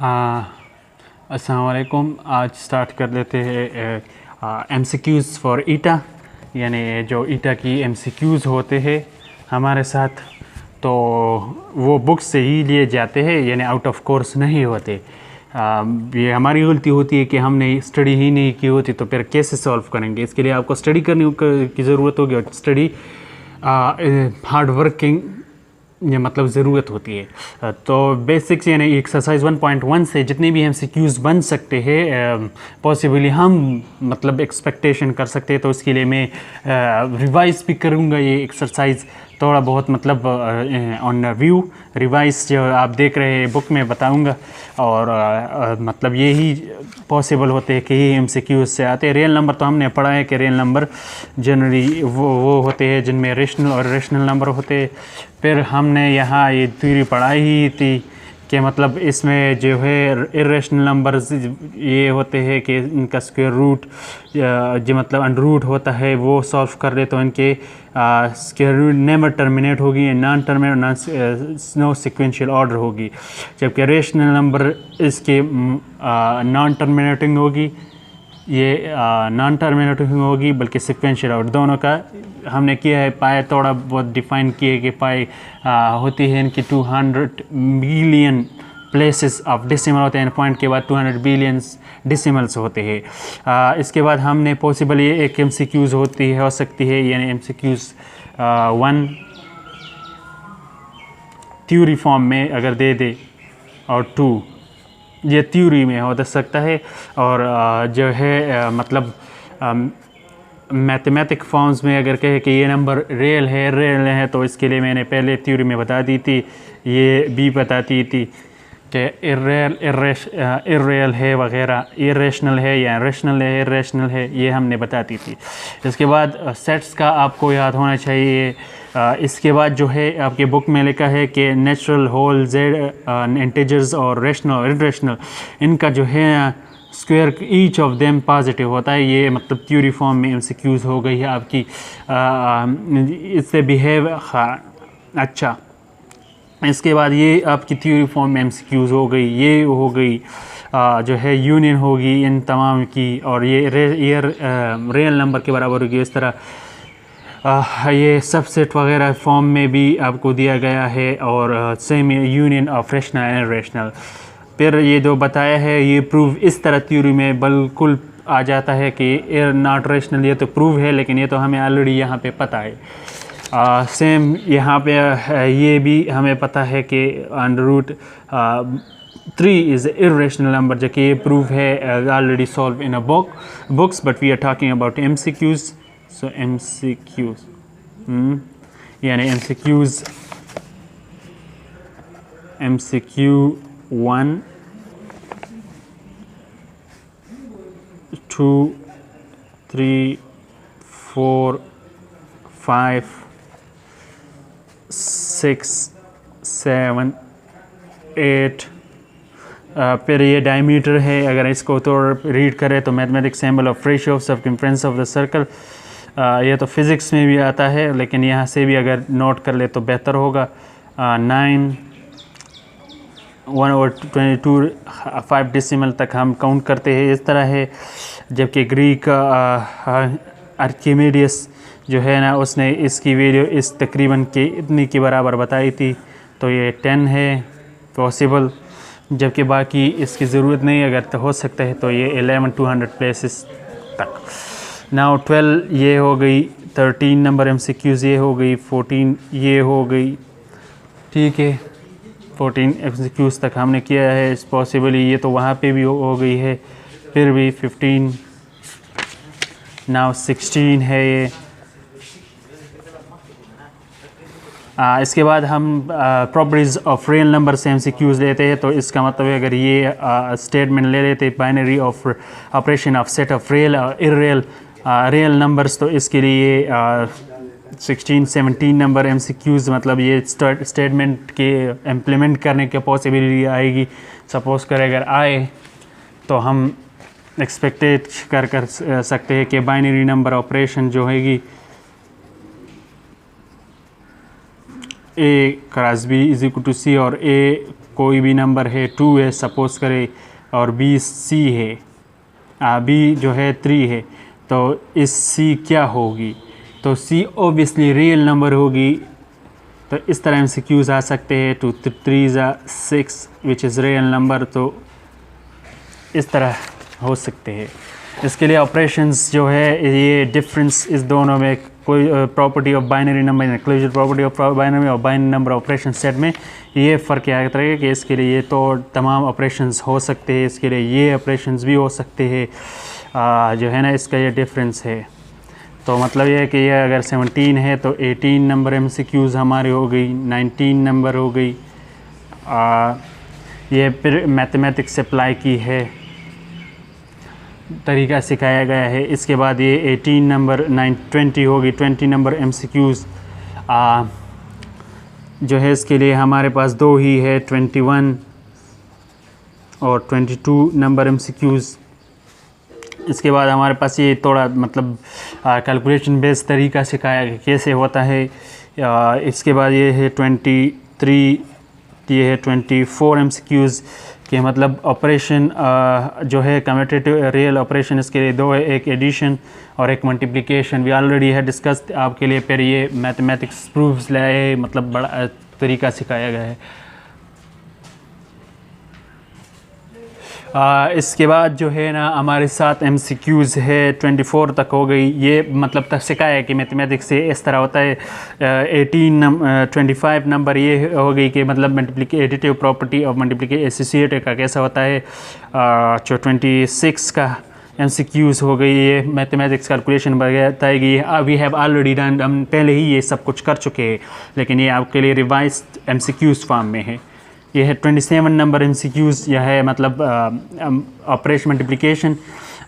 अस्सलाम वालेकुम। आज स्टार्ट कर लेते हैं MCQs फॉर ईटा, यानी जो ईटा की MCQs होते हैं हमारे साथ, तो वो बुक्स से ही लिए जाते हैं, यानी आउट ऑफ कोर्स नहीं होते। ये हमारी गलती होती है कि हमने स्टडी ही नहीं की होती, तो फिर कैसे सॉल्व करेंगे। इसके लिए आपको स्टडी करने की ज़रूरत होगी, और स्टडी हार्ड वर्किंग ये मतलब ज़रूरत होती है। तो बेसिक्स यानी एक्सरसाइज 1.1 से जितने भी MCQs बन सकते हैं पॉसिबली हम मतलब एक्सपेक्टेशन कर सकते हैं। तो इसके लिए मैं रिवाइज़ भी करूँगा ये एक्सरसाइज थोड़ा बहुत, मतलब ऑन व्यू रिवाइज जो आप देख रहे हैं बुक में बताऊँगा। और मतलब यही पॉसिबल होते हैं कि ये MCQs से आते हैं। रियल नंबर तो हमने पढ़ा है कि रियल नंबर जनरली वो होते हैं जिनमें रेशनल और रेशनल नंबर होते हैं। फिर हमने यहाँ ये थ्योरी पढ़ाई ही थी कि मतलब इसमें जो है इरेशनल नंबर्स ये होते हैं कि इनका स्क्वायर रूट जो मतलब अंडर रूट होता है वो सॉल्व कर ले तो इनके स्क्वायर रूट नेवर टर्मिनेट होगी, non terminate no sequential order होगी। जबकि रेशनल नंबर इसके नॉन टर्मिनेटिंग होगी, ये नॉन टर्मिनेटिंग होगी, बल्कि सिक्वेंशियल ऑर्डर दोनों का हमने किया है। पाई थोड़ा बहुत डिफ़ाइन किए कि पाई होती है इनकी 200 बिलियन प्लेसेस ऑफ डेसिमल होते हैं, पॉइंट के बाद 200 बिलियंस डेसिमल्स होते हैं। इसके बाद हमने पॉसिबल ये एक MCQs हो सकती है, यानी MCQs 1 थ्योरी फॉर्म में अगर दे दे, और 2 ये थ्योरी में हो सकता है, और जो है मतलब मैथमेटिक फॉर्म्स में अगर कहे कि ये नंबर रियल है तो इसके लिए मैंने पहले थ्योरी में बता दी थी, ये भी बताती थी कि इर्रियल है वगैरह, इरेशनल है या रेशनल है, इरेशनल है, ये हमने बताती थी। इसके बाद सेट्स का आपको याद होना चाहिए। इसके बाद जो है आपके बुक में लिखा है कि नेचुरल, होल, जेड, इंटीजर्स और रेशनल और इरेशनल, इनका जो है square each of them positive होता है। ये मतलब थ्योरी फॉर्म में MCQs हो गई है आपकी। इससे बिहेव अच्छा। इसके बाद ये आपकी थ्योरी फॉर्म में MCQs हो गई, ये हो गई जो है यूनियन होगी इन तमाम की, और ये रियल नंबर के बराबर होगी। इस तरह ये सबसेट वगैरह फॉर्म में भी आपको दिया गया है, और same union of rational and irrational. फिर ये जो बताया है ये प्रूव इस तरह थ्योरी में बिल्कुल आ जाता है कि नॉट रेशनल, ये तो प्रूव है, लेकिन ये तो हमें ऑलरेडी यहाँ पे पता है। सेम यहाँ पे ये भी हमें पता है कि under root 3 is irrational number, जो कि ये प्रूव है already solve in a books, but we are talking about MCQs। So MCQs यानी MCQ 1 2 3 4 5 6 7 8। फिर ये डायमीटर है, अगर इसको तो रीड करें तो mathematics symbol of ratio of circumference of the circle. ये तो फिज़िक्स में भी आता है, लेकिन यहाँ से भी अगर नोट कर ले तो बेहतर होगा। 9 1/22 5 डेसिमल तक हम काउंट करते हैं, इस तरह है। जबकि ग्रीक आर्किमिडीज जो है ना, उसने इसकी वैल्यू इस तकरीबन के इतनी के बराबर बताई थी, तो ये 10 है पॉसिबल। जबकि बाकी इसकी ज़रूरत नहीं, अगर तो हो सकता है तो ये 11 200 प्लेसेस तक। नाउ 12 ये हो गई, 13 नंबर MCQs ये हो गई, 14 ये हो गई, ठीक है। 14 MCQs तक हमने किया है। इस पॉसिबली ये तो वहाँ पे भी हो गई है, फिर भी 15, नाउ 16 है ये। इसके बाद हम प्रॉपर्टीज़ ऑफ रियल नंबर से MCQs लेते हैं, तो इसका मतलब है अगर ये स्टेटमेंट ले लेते binary of operation of set of real और इरेल रियल नंबर्स, तो इसके लिए 16-17 नंबर MCQs मतलब ये स्टेटमेंट के इम्प्लीमेंट करने की पॉसिबिलिटी आएगी। सपोज़ कर अगर आए तो हम एक्सपेक्टेड कर सकते हैं कि बाइनरी नंबर ऑपरेशन जो होगी A cross B is equal to C, और A कोई भी नंबर है 2 है सपोज़ करें और बी सी है, बी जो है 3 है, तो इस सी क्या होगी? तो सी ओबियसली रियल नंबर होगी। तो इस तरह MCQs आ सकते हैं 2 3 6 विच इज़ रियल नंबर। तो इस तरह हो सकते हैं। इसके लिए ऑपरेशंस जो है ये डिफरेंस इस दोनों में कोई property of binary number, closure property of binary और बाइनरी नंबर ऑपरेशन सेट में ये फ़र्क क्या रहेगा कि इसके लिए ये तो तमाम ऑपरेशंस हो सकते हैं, इसके लिए ये ऑपरेशंस भी हो सकते हैं, जो है ना इसका ये डिफरेंस है। तो मतलब ये है कि ये अगर 17 है तो 18 नंबर MCQs हमारी हो गई, 19 नंबर हो गई। ये फिर मैथमेटिक्स अप्लाई की है तरीका सिखाया गया है। इसके बाद ये 18 नंबर 20 होगी, 20 नंबर MCQs जो है इसके लिए हमारे पास दो ही है, 21 और 22 नंबर MCQs। इसके बाद हमारे पास ये थोड़ा मतलब कैलकुलेशन बेस्ड तरीका सिखाया कि कैसे होता है। इसके बाद ये है 23, ये है 24 MCQs कि मतलब ऑपरेशन जो है कम्यूटेटिव रियल ऑपरेशन, इसके लिए दो है, एक एडिशन और एक मल्टीप्लिकेशन। वी ऑलरेडी है डिस्कस्ड आपके लिए। फिर ये मैथमेटिक्स प्रूफ्स लाए, मतलब बड़ा तरीका सिखाया गया है। इसके बाद जो है ना हमारे साथ MCQs है 24 तक हो गई। ये मतलब तक सिखाया है कि मैथमेटिक्स से इस तरह होता है। 25 नंबर ये हो गई कि मतलब एडिटिव प्रॉपर्टी और मल्टीप्लिकेटिव एसोसिएटिव का कैसा होता है। जो 26 का MCQs हो गई, ये मैथमेटिक्स कैलकुलेशन बताएगी। वी हैव ऑलरेडी डन, हम पहले ही ये सब कुछ कर चुके हैं, लेकिन ये आपके लिए रिवाइज्ड MCQs फॉर्म में है। ये है 27 नंबर MCQs, यह है मतलब operation multiplication,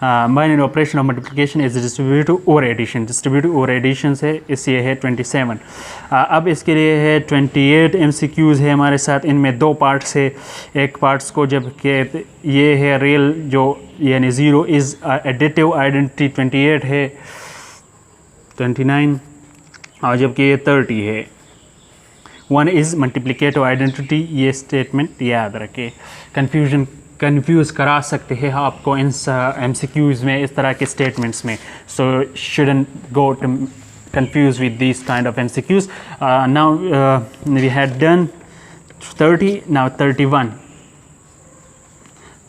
binary operation of multiplication is distributive over addition, distributive over addition है, इसलिए है 27। अब इसके लिए है 28 MCQs है हमारे साथ। इनमें दो पार्ट्स है। एक पार्ट्स को जब के ये है रियल जो यानी 0 इज़ एडिटिव आइडेंटिटी 28 है, 29 और जबकि ये 30 है। 1 इज़ मल्टीप्लिकेटिव आइडेंटिटी। ये स्टेटमेंट याद रखें, कंफ्यूज करा सकते हैं आपको इन MCQs में इस तरह के स्टेटमेंट्स में। So shouldn't go to confused with these kind of MCQs. Now we had done 30, now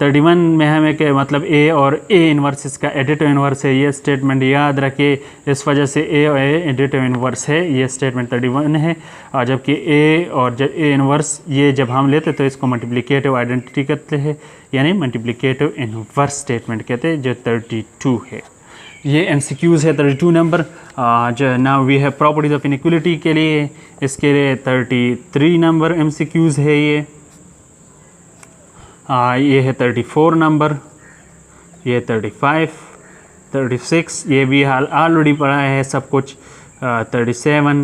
31 में हमें के मतलब A और A इन्वर्स इसका एडिटिव इन्वर्स है, ये स्टेटमेंट याद रखे। इस वजह से A और A एडिटिव इन्वर्स है, ये स्टेटमेंट 31 है। और जबकि A और जब A इन्वर्स ये जब हम लेते तो इसको मल्टीप्लिकेटिव आइडेंटिटी कहते हैं, यानी मल्टीप्लिकेटिव इन्वर्स स्टेटमेंट कहते हैं, जो 32 है। ये MCQs है 32 नंबर। जो now we have properties of inequality के लिए, इसके लिए 33 नंबर MCQs है ये है 34 नंबर, ये 35, 36, ये भी हाल ऑलरेडी पढ़ा है सब कुछ। 37,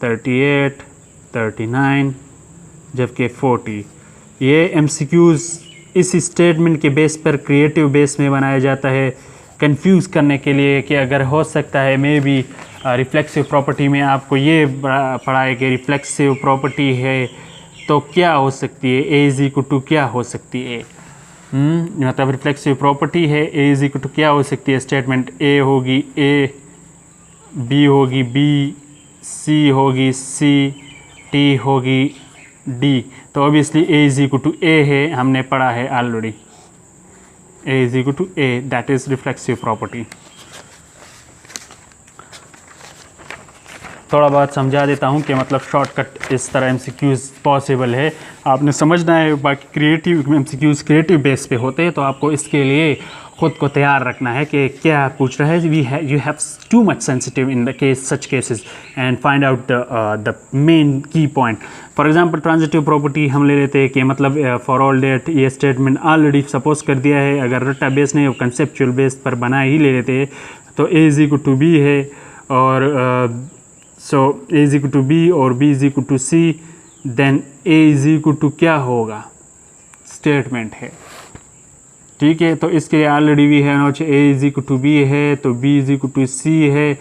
38, 39 जबकि 40। ये MCQs इस स्टेटमेंट के बेस पर क्रिएटिव बेस में बनाया जाता है, कंफ्यूज करने के लिए कि अगर हो सकता है मे बी रिफ्लेक्सिव प्रॉपर्टी में आपको ये पढ़ा है कि रिफ्लेक्सिव प्रॉपर्टी है तो क्या हो सकती है, A इज इक्वल टू क्या हो सकती है। मतलब रिफ्लेक्सिव प्रॉपर्टी है, A इज इक्वल टू क्या हो सकती है। स्टेटमेंट A होगी A, B होगी B, C होगी C, T होगी D। तो obviously A is equal to A है, हमने पढ़ा है already. A is equal to A, that is reflexive property। थोड़ा बहुत समझा देता हूँ कि मतलब शॉर्टकट इस तरह MCQs पॉसिबल है, आपने समझना है। बाकी क्रिएटिव MCQs क्रिएटिव बेस पे होते हैं, तो आपको इसके लिए ख़ुद को तैयार रखना है कि क्या पूछ रहा है। You have to much sensitive in the case such cases and find out the main key point. For example transitive property हम ले लेते हैं कि मतलब फॉर ऑल डेट, ये स्टेटमेंट ऑलरेडी सपोज कर दिया है। अगर रट्टा बेस नहीं, कंसेप्चुअल बेस पर बना ही ले लेते हैं तो A is equal to B है, और so A is equal to B और B is equal to C, then A is equal to क्या होगा, स्टेटमेंट है। ठीक है, तो इसके लिए ऑलरेडी भी है ना, A is equal to B है तो B is equal to C है।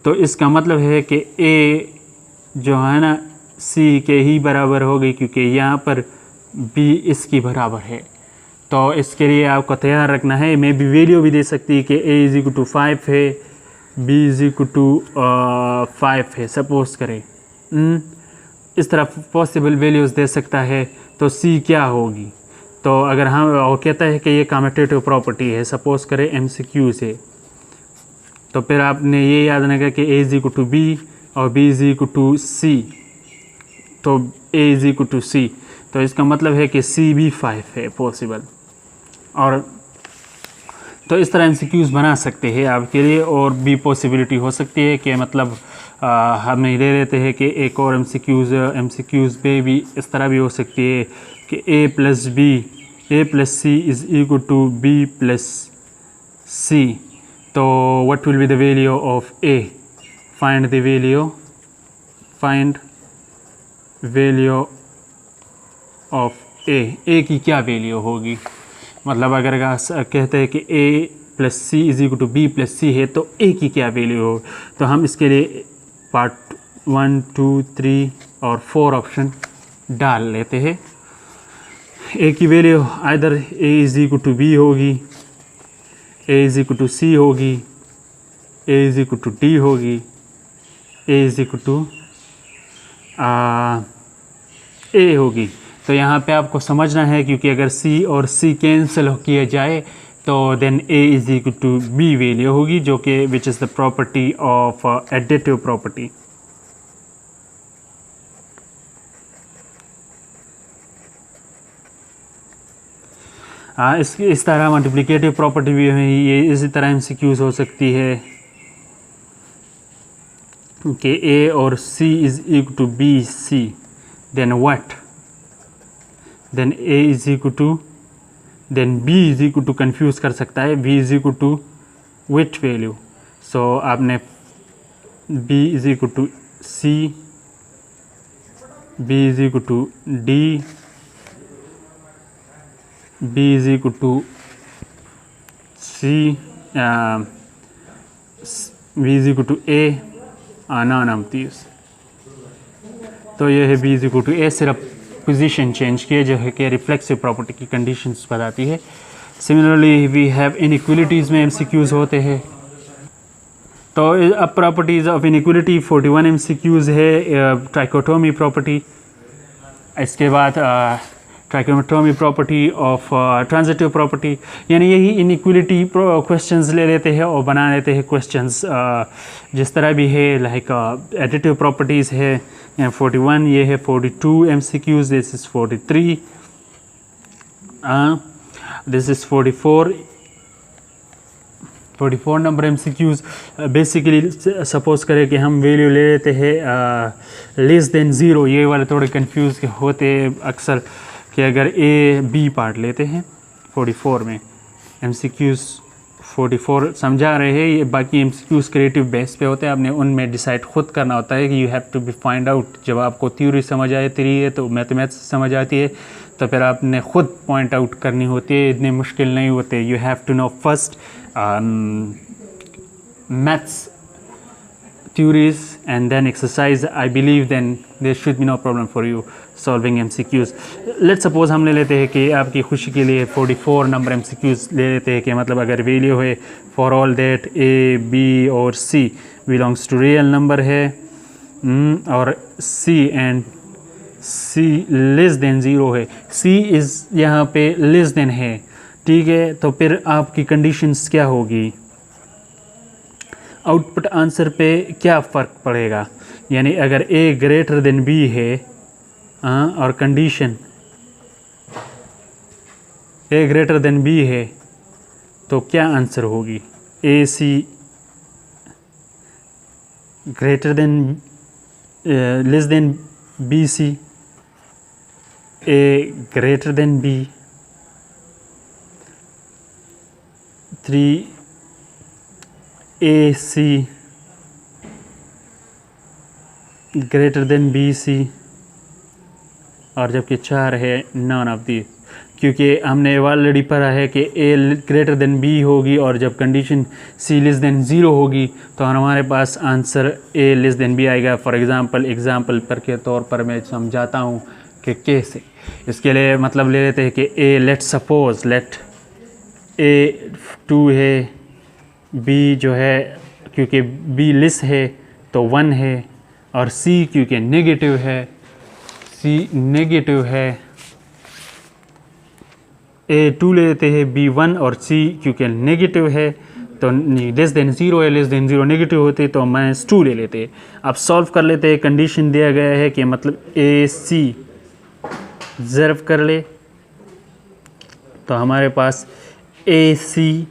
तो इसका मतलब है कि A जो है ना C के ही बराबर हो गई, क्योंकि यहाँ पर बी इसकी बराबर है। तो इसके लिए आपको तैयार रखना है, मैं भी वैल्यू भी दे सकती है कि ए इज इक्वल टू 5 है, बी इज इक्वल टू 5 है, सपोज करें। इस तरह पॉसिबल वैल्यूज़ दे सकता है। तो सी क्या होगी, तो अगर हम वो कहता है कि ये कम्यूटेटिव प्रॉपर्टी है, सपोज करें एमसीक्यू से, तो फिर आपने ये याद रखना कि ए इज इक्वल टू बी और बी इज इक्वल टू सी, तो ए इज इक्वल टू सी, तो इसका मतलब है कि सी भी 5 है पॉसिबल। और तो इस तरह एमसीक्यूज़ बना सकते हैं आपके लिए। और भी पॉसिबिलिटी हो सकती है कि मतलब हम ले लेते हैं कि एक और एमसीक्यूज़ पे भी इस तरह भी हो सकती है कि A plus C is equal to B plus C. तो what will be the value of A, find the value of A की क्या वैल्यू होगी। मतलब अगर कहते हैं कि A plus C is equal to B plus C है, तो ए की क्या वैल्यू हो। तो हम इसके लिए पार्ट 1, 2, 3 और 4 ऑप्शन डाल लेते हैं। ए की value either A is equal to B होगी, A is equal to C होगी, A is equal to D होगी, A is equal to A होगी। तो यहाँ पे आपको समझना है, क्योंकि अगर C और C कैंसिल किया जाए तो then A is equal to B value होगी, जो कि which is the property of additive property. इस तरह मल्टीप्लिकेटिव प्रॉपर्टी भी है, ये इसी तरह एमसीक्यूज़ हो सकती है कि A और C is equal to B C, then what, then A is equal to, then B is equal to confuse कर सकता है, B is equal to which value. So आपने B is equal to C, B is equal to D, B is equal to C, B is equal to A, none of this. तो ये है B is equal to A, सिर्फ position change किए, जो है कि reflexive property की conditions बताती है। सिमिलरली वी हैव इनइक्वलिटीज़ में एमसीक्यूज़ होते हैं। तो अब प्रॉपर्टीज़ ऑफ इनइक्वलिटी 41 एमसीक्यूज़ है। ट्राइकोटोमी प्रॉपर्टी, इसके बाद trichotomy property of transitive property, यानी यही इनइक्वलिटी क्वेश्चंस ले लेते हैं और बना लेते हैं क्वेश्चंस जिस तरह भी है। लाइक एडिटिव प्रॉपर्टीज़ है 41, ये है 42 MCQs, this is 43, this is 44 number MCQs. Basically suppose करें कि हम वैल्यू ले लेते हैं लेस देन ज़ीरो, ये वाले थोड़े कंफ्यूज होते हैं अक्सर कि अगर ए बी पार्ट लेते हैं 44 में, एमसीक्यूज़ 44 समझा रहे हैं, ये बाकी एमसीक्यूज़ क्रिएटिव बेस पे होते हैं, आपने उनमें डिसाइड खुद करना होता है कि you have to be find out. जब आपको थ्योरी समझ आती है तो मैथमेटिक्स समझ आती है, तो फिर आपने खुद पॉइंट आउट करनी होती है, इतने मुश्किल नहीं होते। You have to know first maths theories and then exercise. I believe then there should be no problem for you solving MCQs. Let's suppose हम ले लेते हैं कि आपकी खुशी के लिए 44 नंबर MCQs ले लेते हैं कि मतलब अगर वैल्यू है for all that A, B और C belongs to real number है और C and C less than 0 है, C is यहाँ पे less than है, ठीक है। तो फिर आपकी कंडीशंस क्या होगी, आउटपुट आंसर पे क्या फ़र्क पड़ेगा। यानी अगर A ग्रेटर देन B है और condition A greater than B है, तो क्या आंसर होगी। A C greater than less than B C, A greater than B, 3 A C greater than B C, और जबकि 4 है नॉन ऑफ दी, क्योंकि हमने ऑलरेडी पढ़ा है कि A ग्रेटर देन B होगी और जब कंडीशन C लेस देन 0 होगी तो हमारे पास answer A less than B आएगा। फॉर एग्ज़ाम्पल पर के तौर पर मैं समझाता हूँ कि के से। इसके लिए मतलब ले लेते हैं कि ए, लेट सपोज लेट ए 2 है, बी जो है क्योंकि बी लिस है तो 1 है, और सी क्योंकि नेगेटिव है, सी नेगेटिव है। ए 2 ले लेते हैं, बी 1 और सी क्योंकि नेगेटिव है तो लेस देन 0 है, लेस देन 0 नेगेटिव होते तो -2 ले लेते हैं। अब सॉल्व कर लेते हैं। कंडीशन दिया गया है कि मतलब ए सी ज़र्व कर ले, तो हमारे पास ए सी,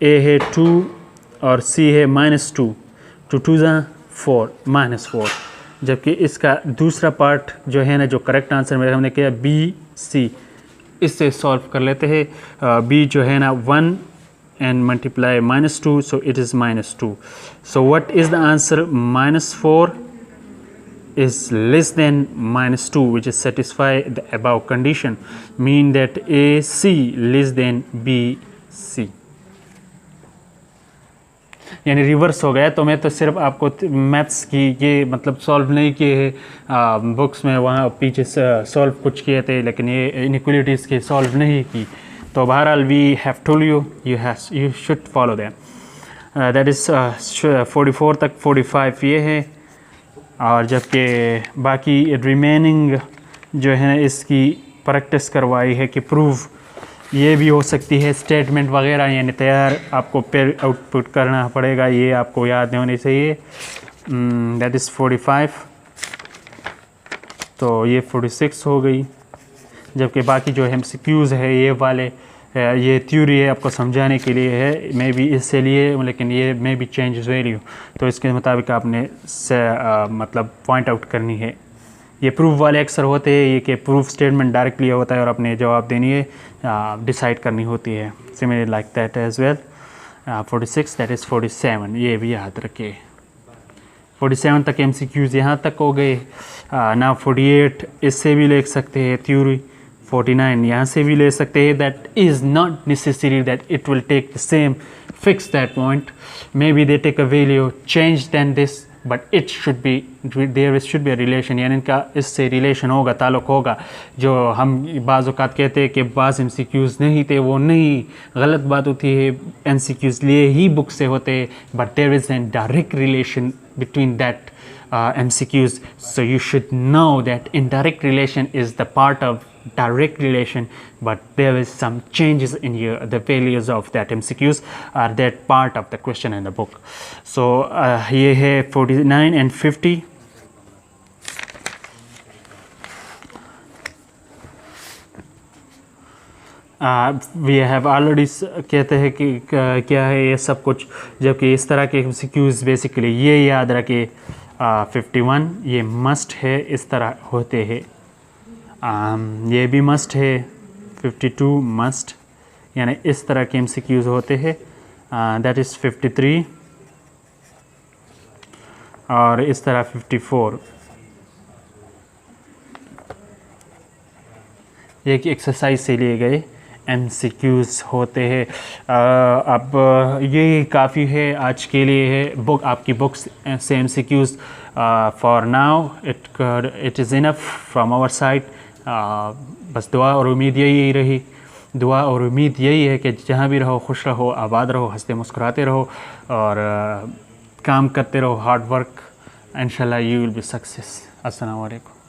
ए है 2 और सी है -2, 2 2 4 -4। जबकि इसका दूसरा पार्ट जो है ना, जो करेक्ट आंसर में हमने किया बी सी, इससे सॉल्व कर लेते हैं। बी जो है ना 1 and multiply -2, so it is -2. So what is the answer? -4 is less than -2, which is satisfy the above condition, mean that AC less than BC। यानी रिवर्स हो गया। तो मैं तो सिर्फ आपको मैथ्स की ये मतलब सॉल्व नहीं किए हैं बुक्स में, वहाँ पीछे सॉल्व कुछ किए थे, लेकिन ये इनइक्वलिटीज़ के सॉल्व नहीं की। तो बहरहाल we have told you should follow them. That is 44 तक 45 ये है, और जबकि बाकी रिमेनिंग जो है इसकी प्रैक्टिस करवाई है कि प्रूफ ये भी हो सकती है, स्टेटमेंट वगैरह यानी तैयार आपको पेर आउटपुट करना पड़ेगा, ये आपको याद नहीं होनी चाहिए। दैट इज़ 45, तो ये 46 हो गई। जबकि बाकी जो MCQs है ये वाले, ये थ्योरी है आपको समझाने के लिए है, मे बी इससे लिए, लेकिन ये मे बी चेंज वैल्यू, तो इसके मुताबिक आपने मतलब पॉइंट आउट करनी है। ये प्रूफ वाले अक्सर होते हैं, ये कि प्रूफ स्टेटमेंट डायरेक्टली होता है और अपने जवाब देनी है, डिसाइड करनी होती है। Similar like that as well. 46 that is 47, ये भी याद रखिए। 47 तक MCQs यहाँ तक हो गए ना। 48 इससे भी ले सकते हैं थ्योरी, 49 यहाँ से भी ले सकते हैं। That is not necessary that it will take the same fix that point, may be they take a value change than this, but it should be there should be a relation, यानी इनका इससे relation होगा, ताल्लुक़ होगा। जो हम बाज़ औक़ात कहते हैं कि बाज़ MCQs नहीं थे, वो नहीं, गलत बात होती है। MCQs लिए ही बुक से होते, but there is an direct relation between that MCQs, so you should know that indirect relation is the part of direct relation, but there is some changes in the values of that MCQs are that part of the question in the book. So ये है 49 and 50। We have already कहते हैं कि क्या है ये सब कुछ, जबकि इस तरह के MCQs बेसिकली ये याद रखे 51 ये मस्ट है, इस तरह होते हैं। ये भी मस्ट है, 52 मस्ट, यानी इस तरह के MCQs होते हैं। दैट इज़ 53, और इस तरह 54। ये कि एक्सरसाइज से लिए गए MCQs होते हैं। अब ये काफ़ी है आज के लिए है बुक, आपकी बुक्स से MCQs for now it is enough from our side. बस दुआ और उम्मीद यही रही, दुआ और उम्मीद यही है कि जहाँ भी रहो खुश रहो, आबाद रहो, हंसते मुस्कुराते रहो, और काम करते रहो, हार्ड वर्क, इंशाल्लाह यू विल बी सक्सेस। अस्सलाम वालेकुम।